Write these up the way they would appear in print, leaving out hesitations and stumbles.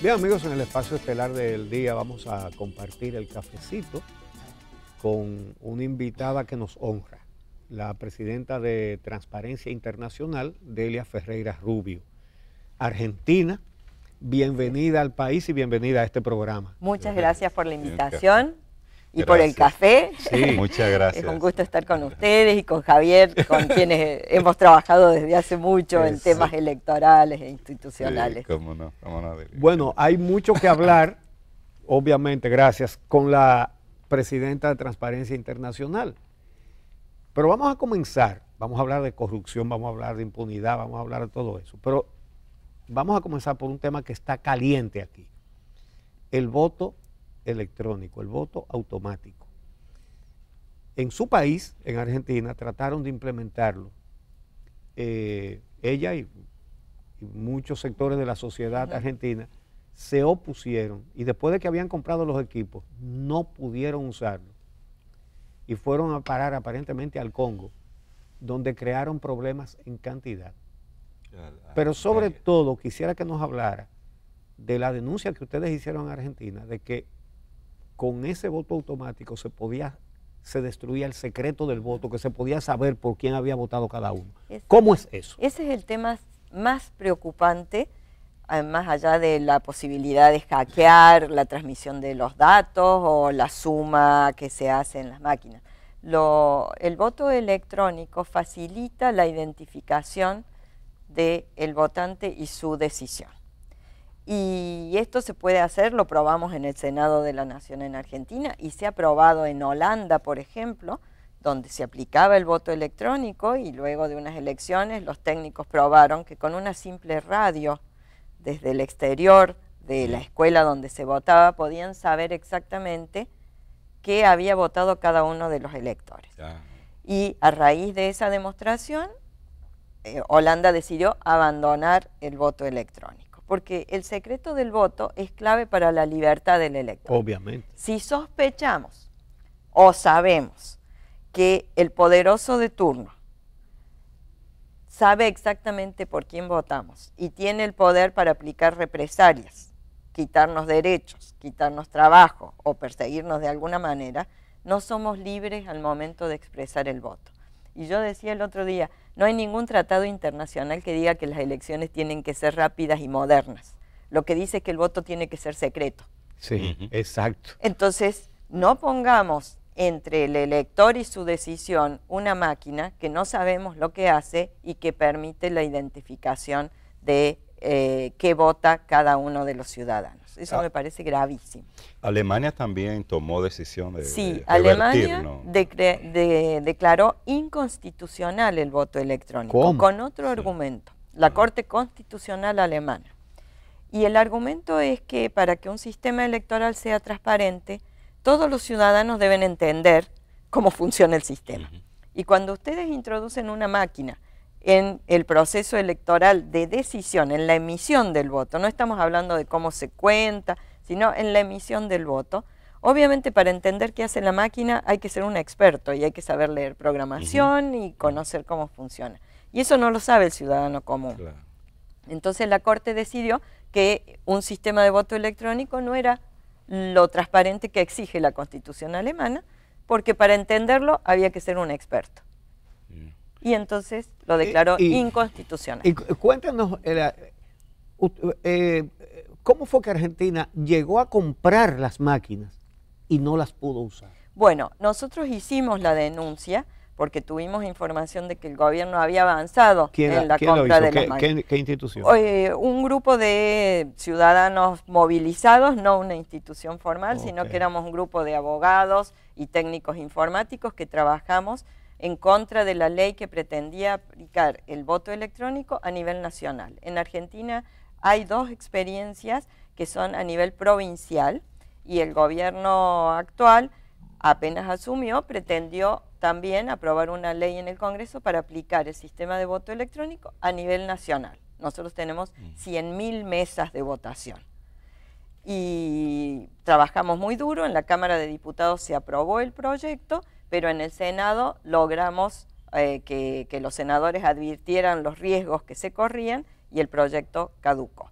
Bien, amigos, en el espacio estelar del día vamos a compartir el cafecito con una invitada que nos honra, la presidenta de Transparencia Internacional, Delia Ferreira Rubio. Argentina, bienvenida al país y bienvenida a este programa. Muchas gracias por la invitación y por el café. Sí, muchas gracias. Es un gusto estar con ustedes y con Javier, con quienes hemos trabajado desde hace mucho en temas electorales e institucionales. Sí, cómo no, Bueno, hay mucho que hablar, obviamente, gracias, con la presidenta de Transparencia Internacional. Pero vamos a comenzar, vamos a hablar de corrupción, vamos a hablar de impunidad, vamos a hablar de todo eso. Pero vamos a comenzar por un tema que está caliente aquí. El voto electrónico, el voto automático. En su país, en Argentina, trataron de implementarlo. Ella y muchos sectores de la sociedad argentina se opusieron y después de que habían comprado los equipos, no pudieron usarlo. Y fueron a parar aparentemente al Congo, donde crearon problemas en cantidad. Pero sobre todo quisiera que nos hablara de la denuncia que ustedes hicieron en Argentina, de que con ese voto automático se destruía el secreto del voto, que se podía saber por quién había votado cada uno. ¿Cómo es eso? Ese es el tema más preocupante, más allá de la posibilidad de hackear la transmisión de los datos o la suma que se hace en las máquinas. El voto electrónico facilita la identificación del votante y su decisión. Y esto se puede hacer, lo probamos en el Senado de la Nación en Argentina y se ha probado en Holanda, por ejemplo, donde se aplicaba el voto electrónico y luego de unas elecciones los técnicos probaron que con una simple radio desde el exterior de la escuela donde se votaba podían saber exactamente qué había votado cada uno de los electores. Y a raíz de esa demostración, Holanda decidió abandonar el voto electrónico, porque el secreto del voto es clave para la libertad del elector. Obviamente. Si sospechamos o sabemos que el poderoso de turno sabe exactamente por quién votamos y tiene el poder para aplicar represalias, quitarnos derechos, quitarnos trabajo o perseguirnos de alguna manera, no somos libres al momento de expresar el voto. Y yo decía el otro día, no hay ningún tratado internacional que diga que las elecciones tienen que ser rápidas y modernas. Lo que dice es que el voto tiene que ser secreto. Sí, exacto. Entonces, no pongamos entre el elector y su decisión una máquina que no sabemos lo que hace y que permite la identificación de qué vota cada uno de los ciudadanos. Eso me parece gravísimo. Alemania también tomó decisión de sí, revertir, Alemania ¿no? declaró inconstitucional el voto electrónico. ¿Cómo? Con otro argumento, la Corte Constitucional Alemana. Y el argumento es que para que un sistema electoral sea transparente, todos los ciudadanos deben entender cómo funciona el sistema. Y cuando ustedes introducen una máquina en el proceso electoral de decisión, en la emisión del voto, no estamos hablando de cómo se cuenta, sino en la emisión del voto, obviamente para entender qué hace la máquina hay que ser un experto y hay que saber leer programación y conocer cómo funciona. Y eso no lo sabe el ciudadano común. Claro. Entonces la Corte decidió que un sistema de voto electrónico no era lo transparente que exige la Constitución alemana, porque para entenderlo había que ser un experto. Y entonces lo declaró inconstitucional. Y cuéntanos, ¿cómo fue que Argentina llegó a comprar las máquinas y no las pudo usar? Bueno, nosotros hicimos la denuncia porque tuvimos información de que el gobierno había avanzado en la compra de las máquinas. ¿Qué institución? Un grupo de ciudadanos movilizados, no una institución formal, sino que éramos un grupo de abogados y técnicos informáticos que trabajamos en contra de la ley que pretendía aplicar el voto electrónico a nivel nacional. En Argentina hay dos experiencias que son a nivel provincial y el gobierno actual apenas asumió, pretendió también aprobar una ley en el Congreso para aplicar el sistema de voto electrónico a nivel nacional. Nosotros tenemos 100.000 mesas de votación. Y trabajamos muy duro, en la Cámara de Diputados se aprobó el proyecto, pero en el Senado logramos que los senadores advirtieran los riesgos que se corrían y el proyecto caducó.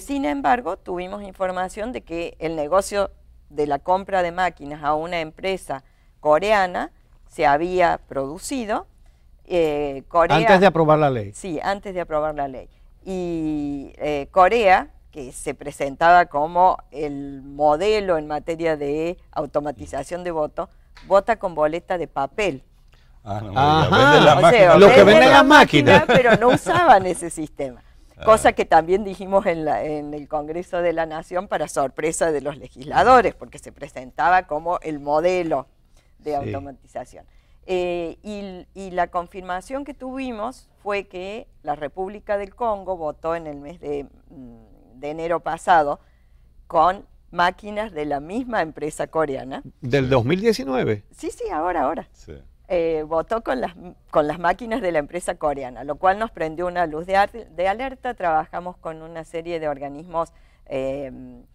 Sin embargo, tuvimos información de que el negocio de la compra de máquinas a una empresa coreana se había producido. Antes de aprobar la ley. Sí, antes de aprobar la ley. Y Corea, que se presentaba como el modelo en materia de automatización de voto, vota con boleta de papel. Venden la O máquina. sea, Lo que venden venden la las máquinas. pero no usaban ese sistema. Cosa que también dijimos en el Congreso de la Nación para sorpresa de los legisladores, porque se presentaba como el modelo de automatización. Y la confirmación que tuvimos fue que la República del Congo votó en el mes de enero pasado con máquinas de la misma empresa coreana. ¿Del 2019? Sí, ahora. Sí. Votó con las máquinas de la empresa coreana, lo cual nos prendió una luz de alerta. Trabajamos con una serie de organismos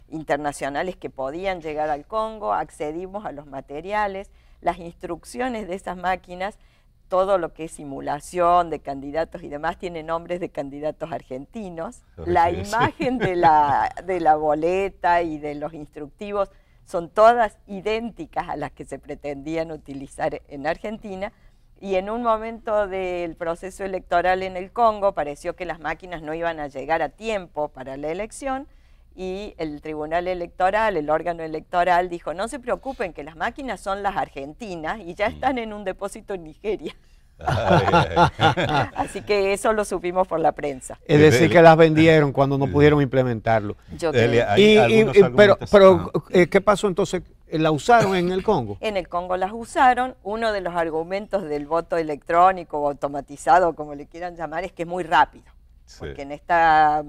internacionales que podían llegar al Congo, accedimos a los materiales, las instrucciones de esas máquinas, todo lo que es simulación de candidatos y demás tiene nombres de candidatos argentinos. La imagen de la boleta y de los instructivos son todas idénticas a las que se pretendían utilizar en Argentina, y en un momento del proceso electoral en el Congo pareció que las máquinas no iban a llegar a tiempo para la elección, y el Tribunal Electoral, el órgano electoral, dijo: no se preocupen, que las máquinas son las argentinas y ya están en un depósito en Nigeria. Así que eso lo supimos por la prensa. Es decir, que las vendieron cuando no pudieron implementarlo. Yo creo. Pero ¿qué pasó entonces? ¿La usaron en el Congo? En el Congo las usaron. Uno de los argumentos del voto electrónico o automatizado, como le quieran llamar, es que es muy rápido. Porque en esta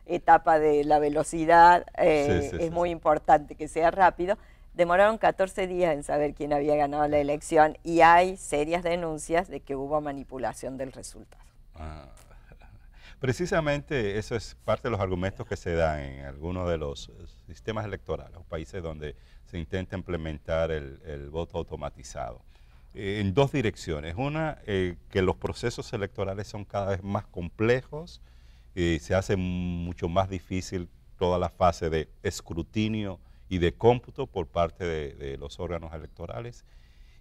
etapa de la velocidad es muy importante que sea rápido. Demoraron 14 días en saber quién había ganado la elección, y hay serias denuncias de que hubo manipulación del resultado. Precisamente eso es parte de los argumentos que se dan en algunos de los sistemas electorales, los países donde se intenta implementar el voto automatizado. En dos direcciones. Una, que los procesos electorales son cada vez más complejos y se hace mucho más difícil toda la fase de escrutinio y de cómputo por parte de los órganos electorales.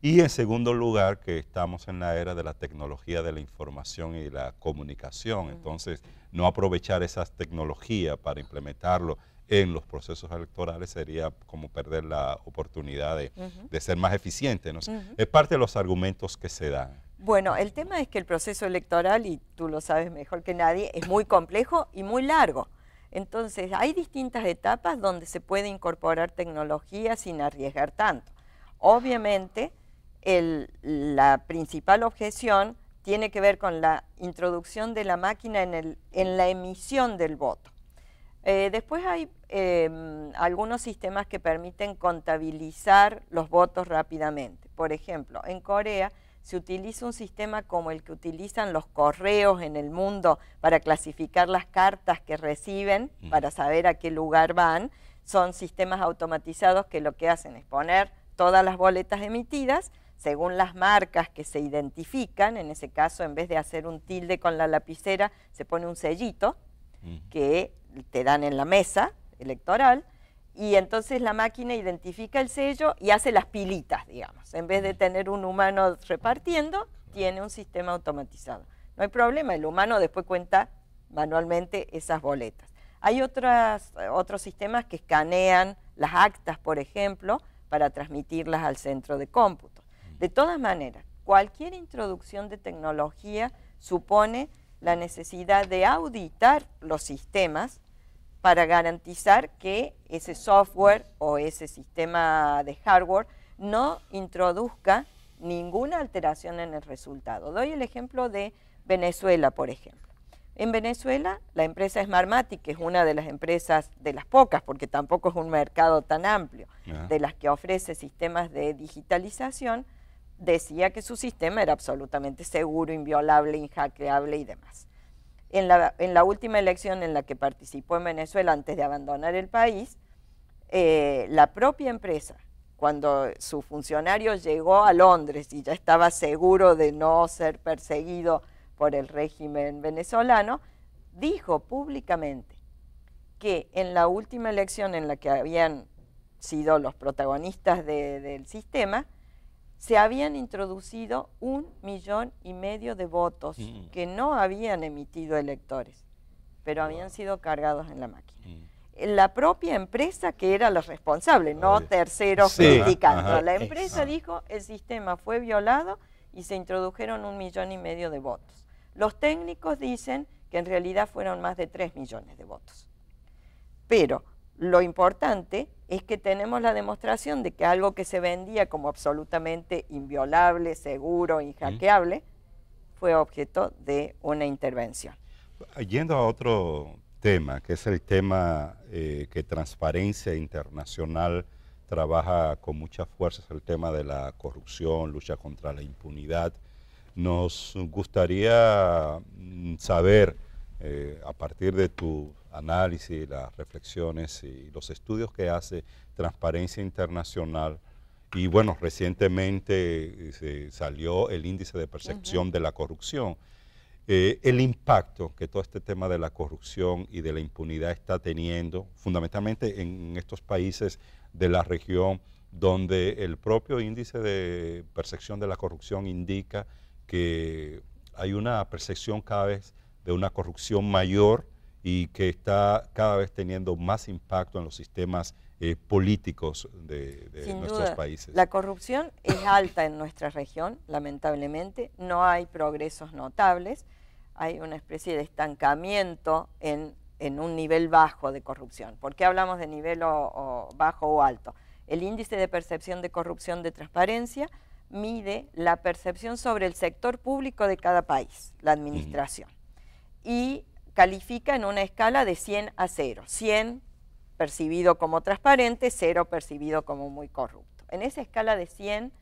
Y en segundo lugar, que estamos en la era de la tecnología de la información y de la comunicación. Entonces, no aprovechar esas tecnologías para implementarlo en los procesos electorales sería como perder la oportunidad de ser más eficiente, ¿no? Es parte de los argumentos que se dan. Bueno, el tema es que el proceso electoral, y tú lo sabes mejor que nadie, es muy complejo y muy largo. Entonces, hay distintas etapas donde se puede incorporar tecnología sin arriesgar tanto. Obviamente, la principal objeción tiene que ver con la introducción de la máquina en la emisión del voto. Después hay algunos sistemas que permiten contabilizar los votos rápidamente. Por ejemplo, en Corea se utiliza un sistema como el que utilizan los correos en el mundo para clasificar las cartas que reciben, para saber a qué lugar van. Son sistemas automatizados que lo que hacen es poner todas las boletas emitidas según las marcas que se identifican. En ese caso, en vez de hacer un tilde con la lapicera, se pone un sellito que te dan en la mesa electoral, y entonces la máquina identifica el sello y hace las pilitas, digamos. En vez de tener un humano repartiendo, tiene un sistema automatizado. No hay problema, el humano después cuenta manualmente esas boletas. Hay otros sistemas que escanean las actas, por ejemplo, para transmitirlas al centro de cómputo. De todas maneras, cualquier introducción de tecnología supone la necesidad de auditar los sistemas para garantizar que ese software o ese sistema de hardware no introduzca ninguna alteración en el resultado. Doy el ejemplo de Venezuela, por ejemplo. En Venezuela, la empresa Smartmatic, que es una de las empresas, de las pocas, porque tampoco es un mercado tan amplio, de las que ofrece sistemas de digitalización, decía que su sistema era absolutamente seguro, inviolable, inhackeable y demás. En la última elección en la que participó en Venezuela antes de abandonar el país, la propia empresa, cuando su funcionario llegó a Londres y ya estaba seguro de no ser perseguido por el régimen venezolano, dijo públicamente que en la última elección en la que habían sido los protagonistas del sistema, se habían introducido 1,5 millones de votos que no habían emitido electores, pero habían sido cargados en la máquina. La propia empresa que era la responsable, no terceros criticando. La empresa dijo, el sistema fue violado y se introdujeron 1,5 millones de votos. Los técnicos dicen que en realidad fueron más de 3 millones de votos. Pero lo importante es que tenemos la demostración de que algo que se vendía como absolutamente inviolable, seguro, inhackeable, fue objeto de una intervención. Yendo a otro tema, que es el tema que Transparencia Internacional trabaja con mucha fuerza, es el tema de la corrupción, lucha contra la impunidad. Nos gustaría saber, a partir de tu análisis, las reflexiones y los estudios que hace Transparencia Internacional, y bueno, recientemente salió el índice de percepción de la corrupción, el impacto que todo este tema de la corrupción y de la impunidad está teniendo, fundamentalmente en estos países de la región, donde el propio índice de percepción de la corrupción indica que hay una percepción cada vez de una corrupción mayor y que está cada vez teniendo más impacto en los sistemas políticos de nuestros países. La corrupción es alta en nuestra región, lamentablemente, no hay progresos notables, hay una especie de estancamiento en un nivel bajo de corrupción. ¿Por qué hablamos de nivel bajo o alto? El índice de percepción de corrupción de Transparencia mide la percepción sobre el sector público de cada país, la administración, y califica en una escala de 100 a 0, 100 percibido como transparente, 0 percibido como muy corrupto. En esa escala de 100,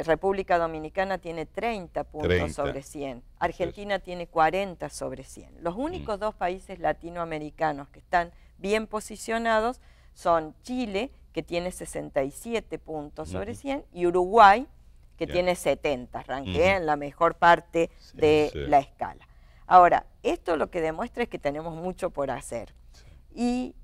República Dominicana tiene 30 puntos sobre 100, Argentina tiene 40 sobre 100. Los únicos dos países latinoamericanos que están bien posicionados son Chile, que tiene 67 puntos sobre 100, y Uruguay, que tiene 70, ranquea en la mejor parte de la escala. Ahora, esto lo que demuestra es que tenemos mucho por hacer. Y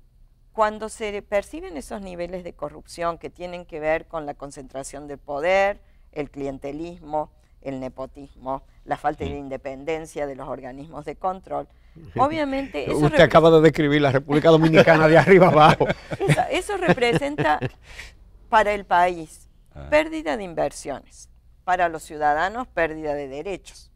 cuando se perciben esos niveles de corrupción que tienen que ver con la concentración del poder, el clientelismo, el nepotismo, la falta de independencia de los organismos de control, obviamente... Usted acaba de describir la República Dominicana de arriba abajo. Eso representa para el país pérdida de inversiones, para los ciudadanos pérdida de derechos,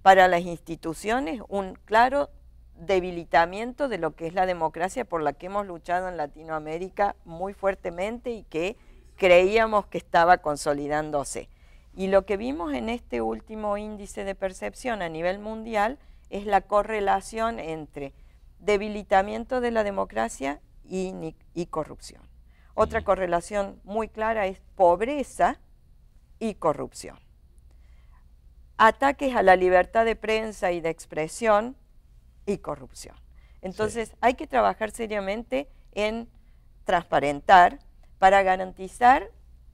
para las instituciones un claro debilitamiento de lo que es la democracia por la que hemos luchado en Latinoamérica muy fuertemente y que creíamos que estaba consolidándose. Y lo que vimos en este último índice de percepción a nivel mundial es la correlación entre debilitamiento de la democracia y corrupción. Otra correlación muy clara es pobreza y corrupción. Ataques a la libertad de prensa y de expresión y corrupción. Entonces hay que trabajar seriamente en transparentar para garantizar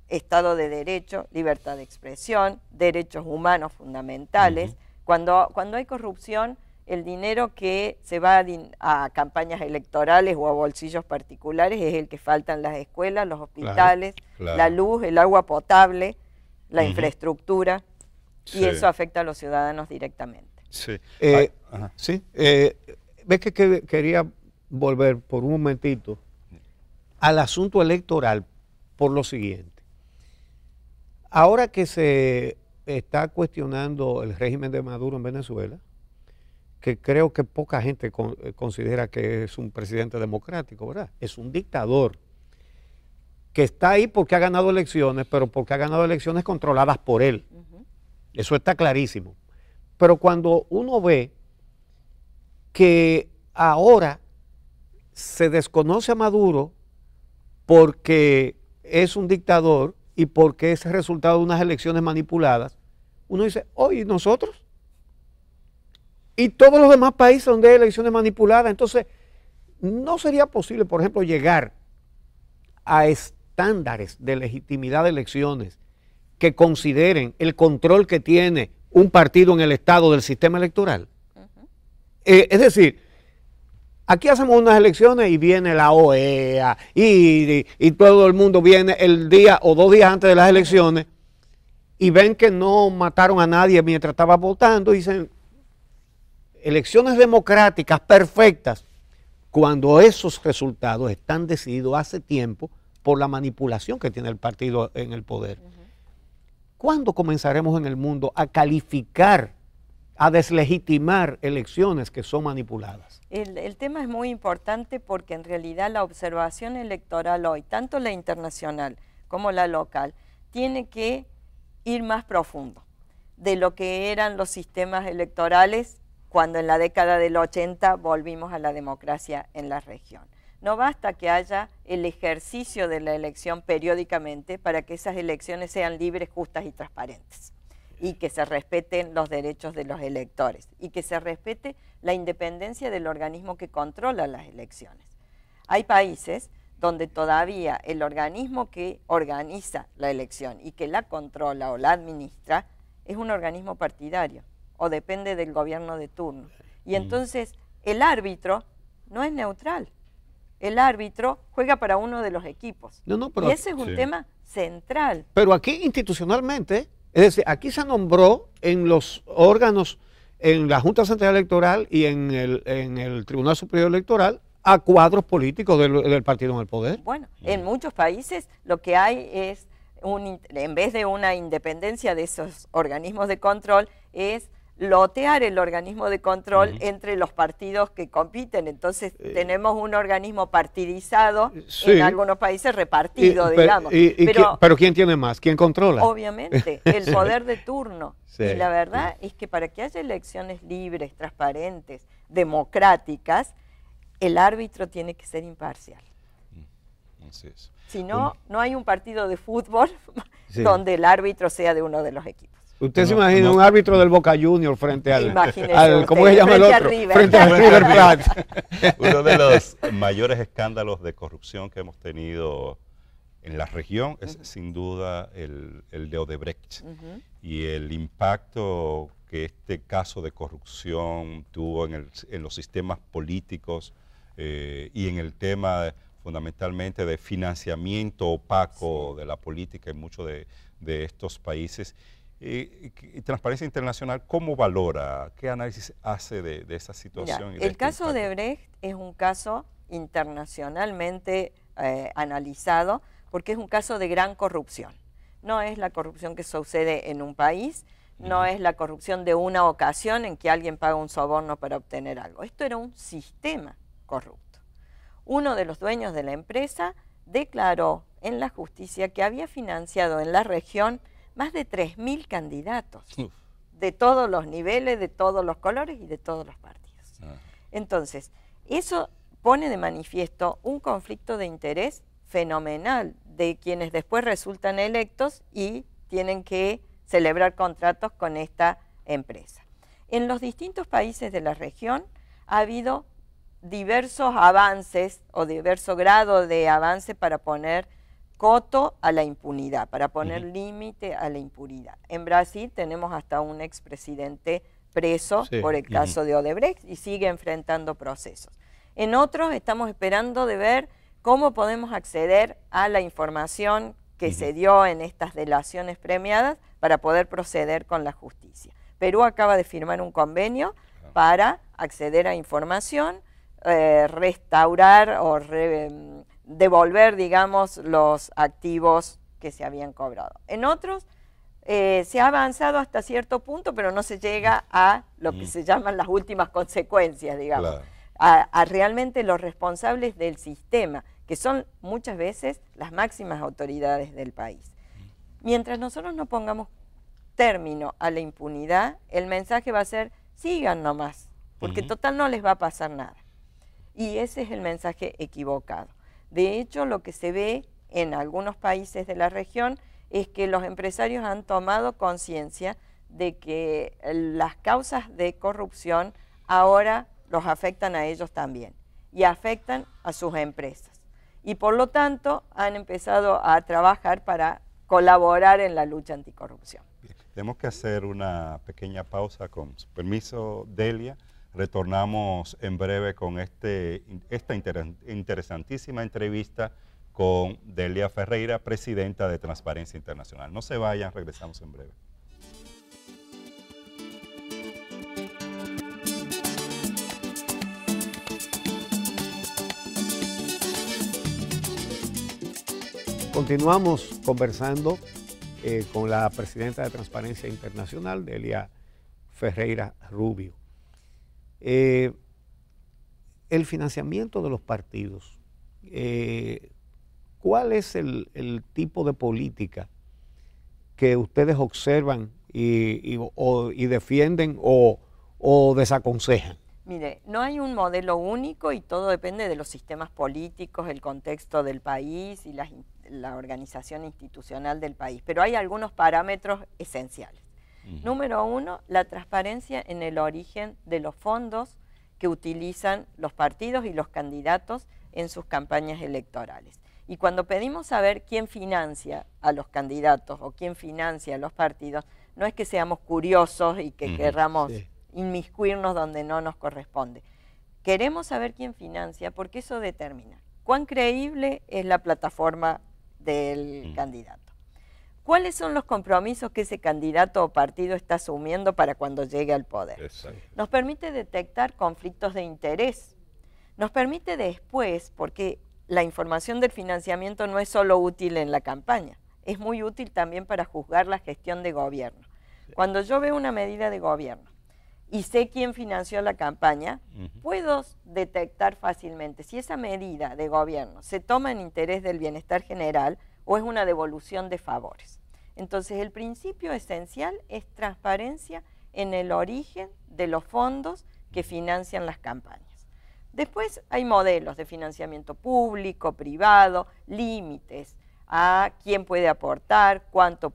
Estado de Derecho, libertad de expresión, derechos humanos fundamentales. Cuando hay corrupción, el dinero que se va a campañas electorales o a bolsillos particulares es el que falta en las escuelas, los hospitales, la luz, el agua potable, la infraestructura, y eso afecta a los ciudadanos directamente. Ves que quería volver por un momentito al asunto electoral por lo siguiente. Ahora que se está cuestionando el régimen de Maduro en Venezuela, que creo que poca gente considera que es un presidente democrático, ¿verdad? Es un dictador que está ahí porque ha ganado elecciones, pero porque ha ganado elecciones controladas por él. Eso está clarísimo. Pero cuando uno ve que ahora se desconoce a Maduro porque es un dictador y porque es el resultado de unas elecciones manipuladas, uno dice, oye, ¿y nosotros? Y todos los demás países donde hay elecciones manipuladas. Entonces, no sería posible, por ejemplo, llegar a estándares de legitimidad de elecciones que consideren el control que tiene un partido en el Estado del sistema electoral. Es decir, Aquí hacemos unas elecciones y viene la OEA y todo el mundo viene el día o 2 días antes de las elecciones y ven que no mataron a nadie mientras estaba votando y dicen elecciones democráticas perfectas cuando esos resultados están decididos hace tiempo por la manipulación que tiene el partido en el poder. ¿Cuándo comenzaremos en el mundo a calificar, a deslegitimar elecciones que son manipuladas? El tema es muy importante porque en realidad la observación electoral hoy, tanto la internacional como la local, tiene que ir más profundo de lo que eran los sistemas electorales cuando en la década del 80 volvimos a la democracia en la región. No basta que haya el ejercicio de la elección periódicamente para que esas elecciones sean libres, justas y transparentes, y que se respeten los derechos de los electores, y que se respete la independencia del organismo que controla las elecciones. Hay países donde todavía el organismo que organiza la elección y que la controla o la administra es un organismo partidario o depende del gobierno de turno. Y entonces el árbitro no es neutral. El árbitro juega para uno de los equipos. Pero, y ese es un tema central. Pero aquí institucionalmente, es decir, aquí se nombró en los órganos, en la Junta Central Electoral y en el Tribunal Superior Electoral, a cuadros políticos del partido en el poder. Bueno, en muchos países lo que hay es, en vez de una independencia de esos organismos de control, es lotear el organismo de control entre los partidos que compiten. Entonces tenemos un organismo partidizado, en algunos países repartido, digamos. Pero ¿quién tiene más? ¿Quién controla? Obviamente, el poder de turno. Y la verdad es que para que haya elecciones libres, transparentes, democráticas, el árbitro tiene que ser imparcial. Así es. Si no, no hay un partido de fútbol donde el árbitro sea de uno de los equipos. Usted se imagina un árbitro del Boca Junior frente al ¿cómo se llama el otro? Frente al River Plate. Uno de los mayores escándalos de corrupción que hemos tenido en la región es sin duda el de Odebrecht y el impacto que este caso de corrupción tuvo en los sistemas políticos y en el tema fundamentalmente de financiamiento opaco de la política en muchos de estos países. Transparencia Internacional, ¿cómo valora? ¿Qué análisis hace de esa situación? Mira, el caso de Brecht es un caso internacionalmente analizado porque es un caso de gran corrupción. No es la corrupción que sucede en un país, no es la corrupción de una ocasión en que alguien paga un soborno para obtener algo. Esto era un sistema corrupto. Uno de los dueños de la empresa declaró en la justicia que había financiado en la región más de 3.000 candidatos de todos los niveles, de todos los colores y de todos los partidos. Entonces, eso pone de manifiesto un conflicto de interés fenomenal de quienes después resultan electos y tienen que celebrar contratos con esta empresa. En los distintos países de la región ha habido diversos avances o diverso grado de avance para poner coto a la impunidad, para poner límite a la impunidad. En Brasil tenemos hasta un expresidente preso por el caso de Odebrecht y sigue enfrentando procesos. En otros estamos esperando de ver cómo podemos acceder a la información que se dio en estas delaciones premiadas para poder proceder con la justicia. Perú acaba de firmar un convenio para acceder a información, restaurar o devolver, digamos, los activos que se habían cobrado. En otros se ha avanzado hasta cierto punto, pero no se llega a lo que se llaman las últimas consecuencias, digamos, a realmente los responsables del sistema, que son muchas veces las máximas autoridades del país. Mientras nosotros no pongamos término a la impunidad, el mensaje va a ser, sigan nomás, porque total no les va a pasar nada. Y ese es el mensaje equivocado. De hecho, lo que se ve en algunos países de la región es que los empresarios han tomado conciencia de que las causas de corrupción ahora los afectan a ellos también y afectan a sus empresas. Y por lo tanto han empezado a trabajar para colaborar en la lucha anticorrupción. Bien. Tenemos que hacer una pequeña pausa con su permiso, Delia. Retornamos en breve con esta interesantísima entrevista con Delia Ferreira, presidenta de Transparencia Internacional. No se vayan, regresamos en breve. Continuamos conversando con la presidenta de Transparencia Internacional, Delia Ferreira Rubio. El financiamiento de los partidos, ¿cuál es el tipo de política que ustedes observan y defienden o desaconsejan? Mire, no hay un modelo único y todo depende de los sistemas políticos, el contexto del país y la organización institucional del país, pero hay algunos parámetros esenciales. Número uno, la transparencia en el origen de los fondos que utilizan los partidos y los candidatos en sus campañas electorales. Y cuando pedimos saber quién financia a los candidatos o quién financia a los partidos, no es que seamos curiosos y que querramos inmiscuirnos donde no nos corresponde. Queremos saber quién financia porque eso determina cuán creíble es la plataforma del candidato. ¿Cuáles son los compromisos que ese candidato o partido está asumiendo para cuando llegue al poder? Exacto. Nos permite detectar conflictos de interés. Nos permite después, porque la información del financiamiento no es solo útil en la campaña, es muy útil también para juzgar la gestión de gobierno. Sí. Cuando yo veo una medida de gobierno y sé quién financió la campaña, puedo detectar fácilmente si esa medida de gobierno se toma en interés del bienestar general o es una devolución de favores. Entonces, el principio esencial es transparencia en el origen de los fondos que financian las campañas. Después hay modelos de financiamiento público, privado, límites a quién puede aportar, cuánto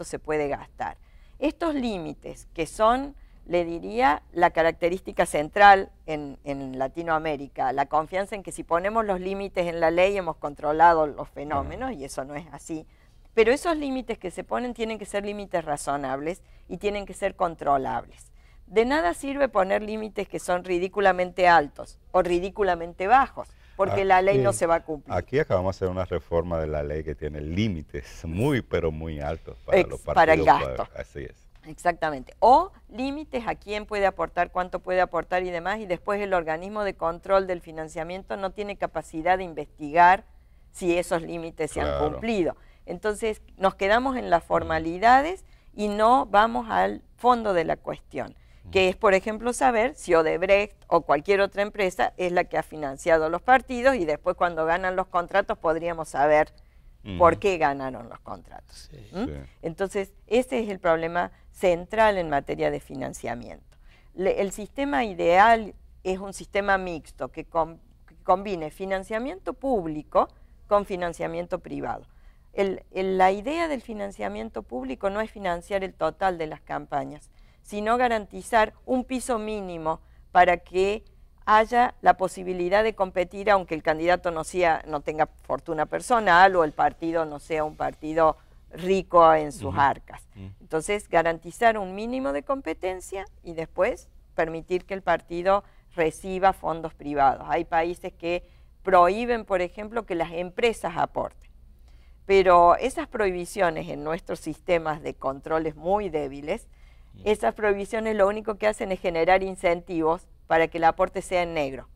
se puede gastar. Estos límites que son, le diría, la característica central en Latinoamérica, la confianza en que si ponemos los límites en la ley hemos controlado los fenómenos, y eso no es así. Pero esos límites que se ponen tienen que ser límites razonables y tienen que ser controlables. De nada sirve poner límites que son ridículamente altos o ridículamente bajos, porque la ley no se va a cumplir. Aquí acabamos de hacer una reforma de la ley que tiene límites muy, pero muy altos para los partidos. Para el gasto. Así es. Exactamente. O límites a quién puede aportar, cuánto puede aportar y demás, y después el organismo de control del financiamiento no tiene capacidad de investigar si esos límites se han cumplido. Entonces nos quedamos en las formalidades y no vamos al fondo de la cuestión, que es, por ejemplo, saber si Odebrecht o cualquier otra empresa es la que ha financiado los partidos, y después cuando ganan los contratos podríamos saber por qué ganaron los contratos. Sí. Entonces, ese es el problema central en materia de financiamiento. El sistema ideal es un sistema mixto que combine financiamiento público con financiamiento privado. La idea del financiamiento público no es financiar el total de las campañas, sino garantizar un piso mínimo para que haya la posibilidad de competir, aunque el candidato no tenga fortuna personal o el partido no sea un partido rico en sus arcas. Entonces, garantizar un mínimo de competencia y después permitir que el partido reciba fondos privados. Hay países que prohíben, por ejemplo, que las empresas aporten. Pero esas prohibiciones en nuestros sistemas de controles muy débiles, esas prohibiciones lo único que hacen es generar incentivos para que el aporte sea en negro.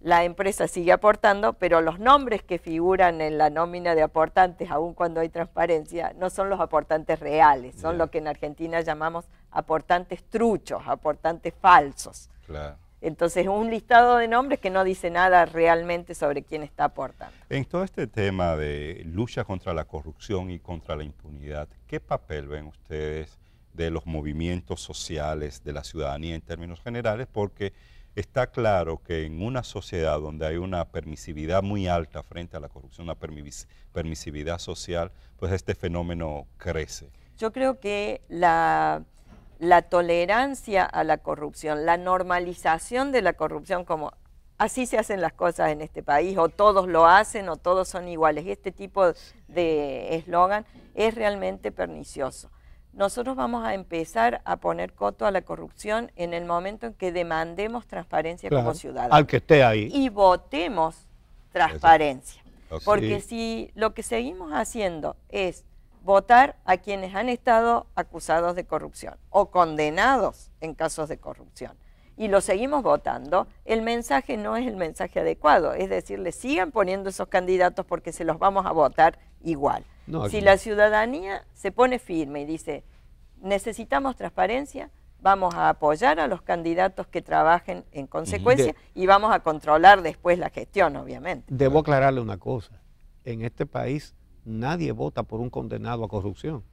La empresa sigue aportando, pero los nombres que figuran en la nómina de aportantes, aun cuando hay transparencia, no son los aportantes reales, son lo que en Argentina llamamos aportantes truchos, aportantes falsos. Claro. Entonces, un listado de nombres que no dice nada realmente sobre quién está aportando. En todo este tema de lucha contra la corrupción y contra la impunidad, ¿qué papel ven ustedes de los movimientos sociales de la ciudadanía en términos generales? Porque está claro que en una sociedad donde hay una permisividad muy alta frente a la corrupción, una permisividad social, pues este fenómeno crece. Yo creo que la tolerancia a la corrupción, la normalización de la corrupción, como así se hacen las cosas en este país, o todos lo hacen o todos son iguales, este tipo de eslogan es realmente pernicioso. nosotros vamos a empezar a poner coto a la corrupción en el momento en que demandemos transparencia Claro, como ciudadanos. al que esté ahí. Y votemos transparencia. Ok. Porque si lo que seguimos haciendo es votar a quienes han estado acusados de corrupción o condenados en casos de corrupción, y lo seguimos votando, el mensaje no es el mensaje adecuado. Es decir, le sigan poniendo esos candidatos porque se los vamos a votar igual. No, Si aquí- la ciudadanía se pone firme y dice, necesitamos transparencia, vamos a apoyar a los candidatos que trabajen en consecuencia y vamos a controlar después la gestión, obviamente. Debo aclararle una cosa. En este país nadie vota por un condenado a corrupción.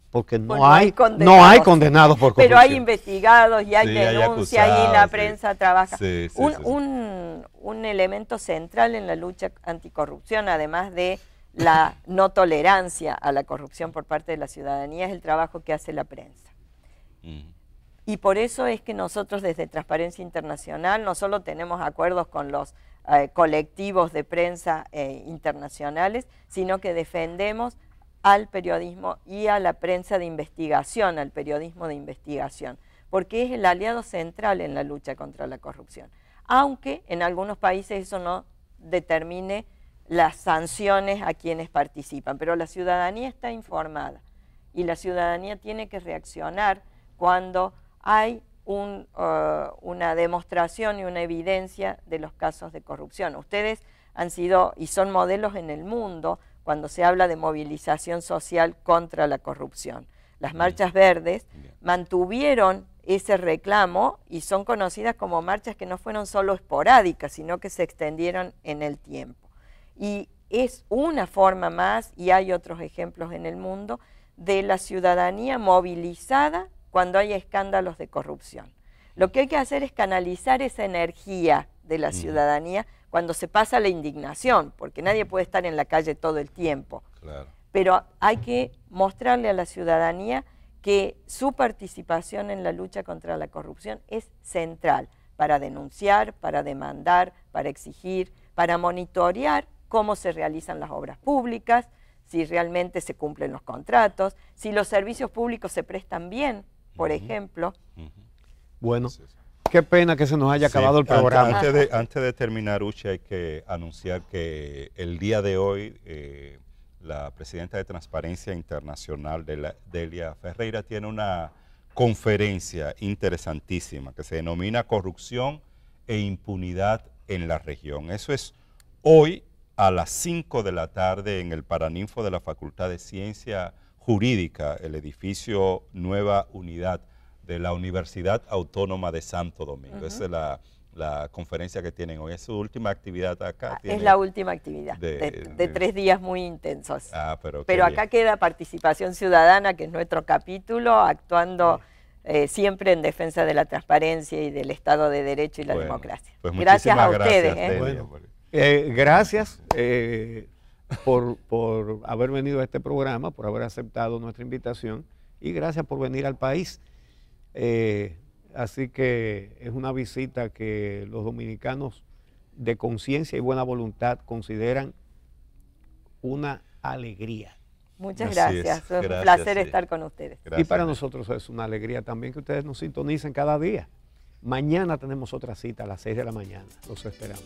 Porque no, Pues no hay no hay condenados por corrupción. Pero hay investigados y hay Sí, hay denuncias y la acusados, prensa trabaja. Sí, sí, un, sí, sí. un elemento central en la lucha anticorrupción, además de la no tolerancia a la corrupción por parte de la ciudadanía, es el trabajo que hace la prensa. Y por eso es que nosotros desde Transparencia Internacional no solo tenemos acuerdos con los colectivos de prensa internacionales, sino que defendemos al periodismo y a la prensa de investigación, al periodismo de investigación, porque es el aliado central en la lucha contra la corrupción. Aunque en algunos países eso no determine las sanciones a quienes participan, pero la ciudadanía está informada y la ciudadanía tiene que reaccionar cuando hay una demostración y una evidencia de los casos de corrupción. Ustedes han sido y son modelos en el mundo cuando se habla de movilización social contra la corrupción. Las marchas verdes mantuvieron ese reclamo y son conocidas como marchas que no fueron solo esporádicas, sino que se extendieron en el tiempo. Y es una forma más, y hay otros ejemplos en el mundo, de la ciudadanía movilizada cuando hay escándalos de corrupción. Lo que hay que hacer es canalizar esa energía de la ciudadanía cuando se pasa la indignación, porque nadie puede estar en la calle todo el tiempo. Claro. Pero hay que mostrarle a la ciudadanía que su participación en la lucha contra la corrupción es central para denunciar, para demandar, para exigir, para monitorear cómo se realizan las obras públicas, si realmente se cumplen los contratos, si los servicios públicos se prestan bien, por ejemplo. Bueno, Sí, sí. qué pena que se nos haya acabado el programa. Antes de terminar, Uche, hay que anunciar que el día de hoy la presidenta de Transparencia Internacional, Delia Ferreira, tiene una conferencia interesantísima que se denomina Corrupción e Impunidad en la Región. Eso es hoy a las 5 de la tarde en el Paraninfo de la Facultad de Ciencia Jurídica, el edificio Nueva Unidad de la Universidad Autónoma de Santo Domingo. Esa es la conferencia que tienen hoy. Es su última actividad acá. Es la última actividad de 3 días muy intensos. Pero acá queda participación ciudadana, que es nuestro capítulo, actuando siempre en defensa de la transparencia y del Estado de Derecho y la democracia. Pues gracias a ustedes. Bueno, gracias por haber venido a este programa, por haber aceptado nuestra invitación y gracias por venir al país. Así que es una visita que los dominicanos de conciencia y buena voluntad consideran una alegría. Muchas gracias. Es un placer estar con ustedes. Gracias. Y para nosotros es una alegría también que ustedes nos sintonicen cada día. Mañana tenemos otra cita a las 6 de la mañana. Los esperamos.